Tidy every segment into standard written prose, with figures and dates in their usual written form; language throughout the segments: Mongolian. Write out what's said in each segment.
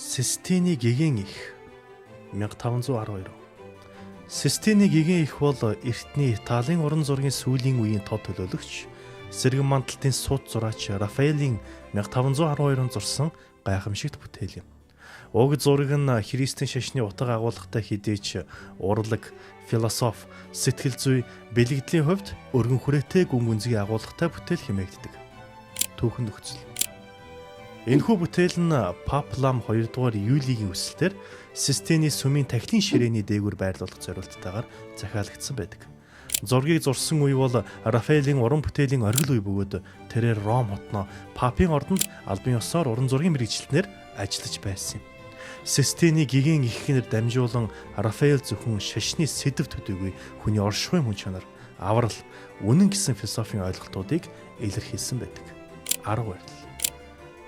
Систины гэгэн их 1512. Систины гэгэн их бол эртний Италийн уран зургийн сүүлийн үеийн тод төлөөлөгч, сэргэн мандалтын сууд зураач Рафаэлийн 1512 он зурсан гайхамшигт бүтээл юм. Уг зураг нь Христийн шашны утга агуулгатай хідээч урлаг, философи, сэтгэл зүй, бэлэгдлийн хувьд өргөн хүрээтэй гүн гүнзгий агуулгатай бүтээл хэмээгддэг. Түүхэн нөхцөл. Энэхүү бүтээл нь Пап Лам 2 дугаар Юлигийн өсөлтөөр Систины сүмийн тахилын ширээний дээгүүр байрлуулах зорилттойгоор захиалагдсан байдаг. Зургийг зурсан үе бол Рафаэлийн уран бүтээлийн оргил үе бөгөөд тэрээр Ром хотноо Папын ордонд албан ёсоор уран зургийн мэргэжилтнээр ажиллаж байсан юм. Систины гэгэн ихэнээр дамжуулан Рафаэл зөвхөн шашны сэдэв төдийгүй хүний оршихуйн хүн чанар, аврал, үнэн гэсэн философийн ойлголтуудыг илэрхийлсэн байдаг. 10 барил.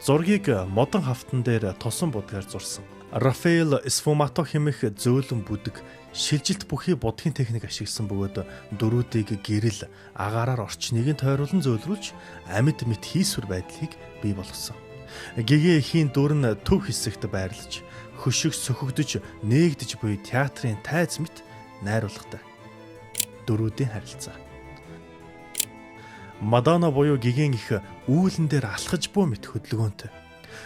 Зургийг модон хавтан дээр тосон будгаар зурсан. Рафаэл сфумато хэмээх зөөлөн бүдэг, шилжилт бүхий будгийн техник ашигласан бөгөөд дөрүүдийг гэрэл, агаараар орчныг нь тойруулан зөөлрүүлж амьд мэт хийсвэр байдлыг бий болгосон. Гэгээ эхийн дүр нь төв хэсэгт байрлаж, хөшиг сөхөгдөж, нээгдэж буй театрын тайз мэт найруулгатай. Дөрүүдийн харилцаа. Мадонна буюу гэгэн их үүлэн дээр алхаж буй мэт хөдөлгөөнтэй.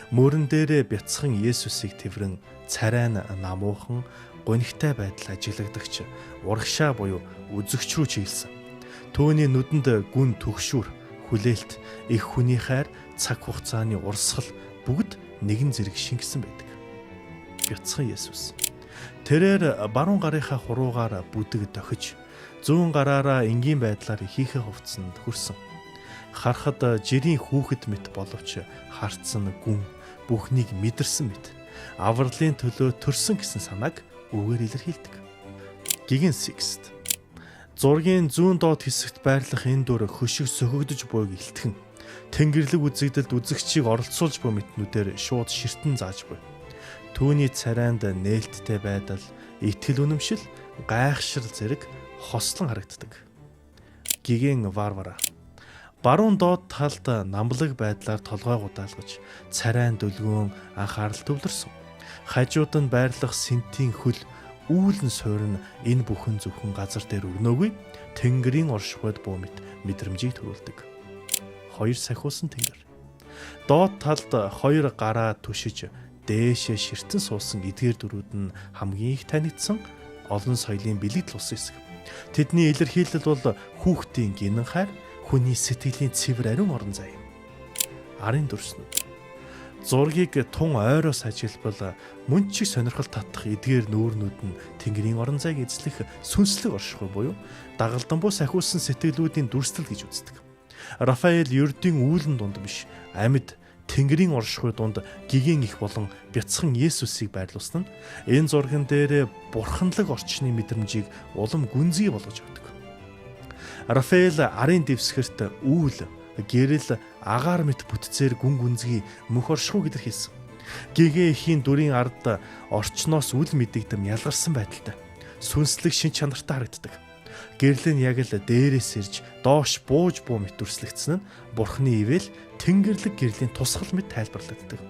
Мөрөн дээрээ бяцхан Есүсийг тэврэн царай нь намуухан гонигтай байдал ажиглагдагч урагшаа буюу үзэгч рүү чиглэсэн. Түүний нүдэнд гүн төгшүүр, хүлээлт, их хүний хайр, цаг хугацааны урсгал бүгд нэгэн зэрэг шингэсэн байдаг. Бяцхан Есүс. Тэрээр баруун гарынхаа хуруугаар бүдэг дохиж, зүүн гараараа энгийн байдлаар ихийнхээ хувцсанд хүрсэн. Харахад жирийн хүүхэд мэт боловч харцсан гүн бүхнийг мэдэрсэн мэт авралын төлөө төрсөн гэсэн санааг үгээр илэрхийлдэг. Гэгэн Сикст. Зургийн зүүн доод хэсэгт байрлах энэ дүр хөшиг сөхөгдөж буйг илтгэн тэнгэрлэг үзэгдэлд үзэгчийг оролцуулж буй мэтнүүдээр шууд ширтэн зааж буй. Түүний царайнд нээлттэй байдал, итгэл үнэмшил, гайхшрал зэрэг хослон харагддаг. Гэгэн Варвара. Баруун доод талд намлаг байдлаар толгой гудаалгаж, царайн дөлгөөн анхаарал төвлөрсөн. Хажууд нь байрлах сэнтийн хөл, үүлэн суурь нь энэ бүхэн зөвхөн газар дээр өрнөөгүй, тэнгэрийн оршихуйд буу мэт мэдрэмжийг төрүүлдэг. Хоёр сахиусан тэнгэр. Доод талд хоёр гараа түшиж, дээшээ ширтэн суусан эдгээр дөрүүд нь хамгийн их танигдсан олон соёлын бэлэгдэл ус хэсэг. Тэдний илэрхийлэл бол хүүхдийн гинэн хайр, хүний сэтгэлийн цэвэр ариун орон зай. Арын дүрснүүд. Зургийг тун ойроос ажиглбал мөн ч сонирхол татах эдгээр нүүрнүүд нь тэнгэрийн орон зайг эзлэх сүнслэг оршихуй буюу дагалданбуу сахиулсан сэтгэлүүдийн дүрслэл гэж үздэг. Рафаэл ердийн үүлэн дунд биш, амьд тэнгэрийн оршихуй дунд гэгэн их болон бяцхан Есүсийг байрлуулсан нь энэ зурган дээр бурханлаг орчны мэдрэмжийг улам гүнзгий болгож өгдөг. Рафаэл арын дэвсгэрт үүл, гэрэл, агаар мэт бүтцээр гүн гүнзгий мөх оршихуйг илэрхийлсэн. Гэгээ эхийн дүрийн ард орчноос үл мэдэгдэм ялгарсан байдалтай сүнслэг шин чанартай харагддаг. Гэрэл нь яг л дээрээс ирж доош бууж буу мэт дүрслэгдсэн нь бурхны ивэл тэнгэрлэг гэрлийн тусгал мэт тайлбарлагддаг.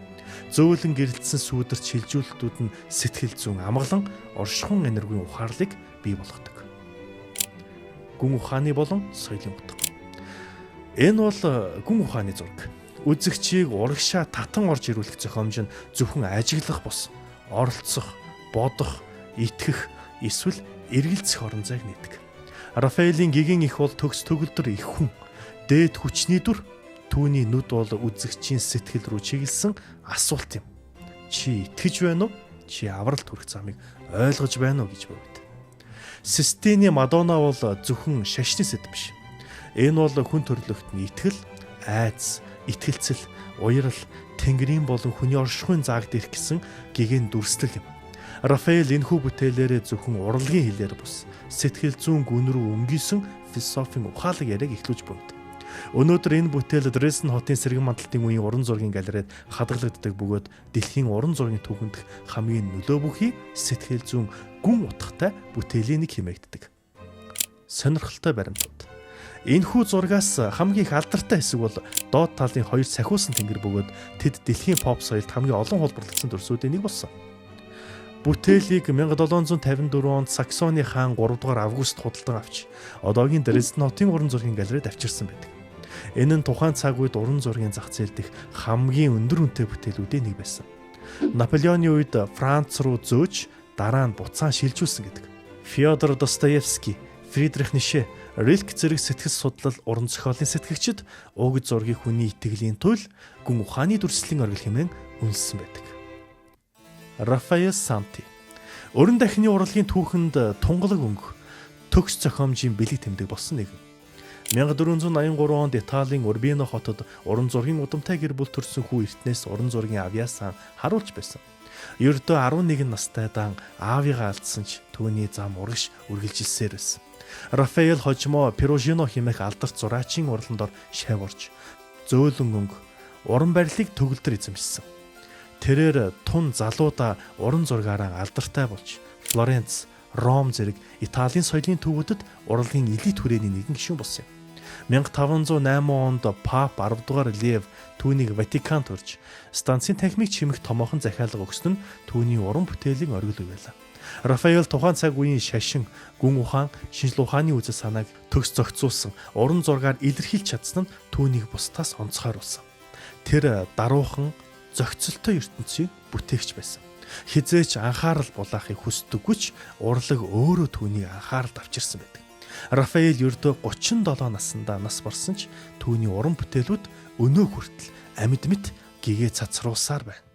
Зөөлөн гэрэлтсэн сүүдэрт шилжүүлэлтүүд нь сэтгэл зүйн амгалан оршихуйн энергийн ухаарлыг бий болгодог. Гүн ухааны болон соёлын утга. Энэ бол гүн ухааны зураг. Үзэгчийг урагшаа татан орж ирүүлэх зохиомж нь зөвхөн ажиглах бус, оролцох, бодох, итгэх, эсвэл эргэлзэх орон зайг нээдэг. Рафаэлийн гэгэн их бол төгс төгөлдөр их хүн, дээд хүчний дүр. Түүний нүд бол үзэгчийн сэтгэл рүү чиглэсэн асуулт юм. Чи итгэж байна уу? Чи авралт хүрэх замыг ойлгож байна уу гэж бовд. Систины Мадонна бол зөвхөн шашны сэдэв биш. Энэ бол хүн төрлөخت нь итгэл, айдас, итгэлцэл, уярал, тэнгэрийн болон хүний оршихуйн зааг дээрх гэсэн гэгэн дүрслэл юм. Рафаэл энэхүү бүтээлээрээ зөвхөн урлагийн хэлээр бус, сэтгэл зүйн гүн рүү өнгийсэн философийн ухаалаг яриаг эхлүүлж бөгд. Өнөөдөр энэ бүтээл Дрезден хотын сэргэн мандалтын үеийн уран зургийн галерейд хадгалагддаг бөгөөд дэлхийн уран зургийн түүхэнд хамгийн нөлөө бүхий сэтгэл зүйн гүн утгатай бүтээлийн нэг хэмээгддэг. Сонирхолтой баримтууд. Энэхүү зургаас хамгийн их алдартай хэсэг бол доод талын хоёр сахиусан тэнгэр бөгөөд тэд дэлхийн pop соёлд хамгийн олон хулбарлагдсан дүрсүүдийн нэг болсон. Бүтээлийг 1754 онд Саксоны хаан 3 дугаар Август худалдан авч одоогийн Дрезден хотын уран зургийн галерейд авчирсан байдаг. Энэ нь тухайн цаг үед уран зургийн зах зээл дэх хамгийн өндөр үнэтэй бүтээлүүдийн нэг байсан. Наполеоны үед Франц руу зөөж дараа нь буцаан шилжүүлсэн гэдэг. Фёдор Достоевский, Фридрих Ницше, Рильке зэрэг сэтгэл судлал уран зохиолын сэтгэгчид уг зургийг хүний итгэлийн туйл гүн ухааны дүрслэлийн оргил хэмээн үнэлсэн байдаг. Рафаэл Санти өрн дахины урлагийн түүхэнд тунгалаг өнгө төгс зохиомжийн бэлэг тэмдэг болсон нэгэн. 1483 онд Италийн Урбино хотод уран зургийн удамтай гэр бүл төрсэн хүү эртнээс уран зургийн авьяасаа харуулж байсан. Ердөө 11 настай дан аавыгаа алдсан ч түүний зам урагш үргэлжилсээр байсан. Рафаэл хожимо Перужино хэмээх алдарт зураачийн урландор шаварж зөөлөн өнгө уран барилыг төгөлдөр эзэмшсэн. Тэрээр тун залуудаа уран зургаараа алдартай болж Флоренц, Ром зэрэг Италийн соёлын төвүүдэд урлагийн элит хүрээний нэгэн гишүүн болсон юм. 1508 онд Пап 10 дугаар Лев түүнийг Ватиканд төрж станцын танхимыг чимэх томоохон захиалга өгсөн нь түүний уран бүтээлийн оргил байлаа. Рафаэл тухайн цаг үеийн шашин, гүн ухаан, шинжлэх ухааны үзэл санааг төгс зохицуулсан уран зургаар илэрхийлж чадсан нь түүнийг бусдаас онцгойруулсан. Тэр даруухан зохицолтой ертөнцийг бүтээгч байсан. Хизээч анхаарал булаахыг хүсдэггүй ч урлаг өөрөө түүнийг анхааралд авчирсан байдаг. Рафаэл ердөө 37 наснда нас барсан ч түүний уран бүтээлүүд өнөө хүртэл амьд мэт гэгээ цацруулсаар байна.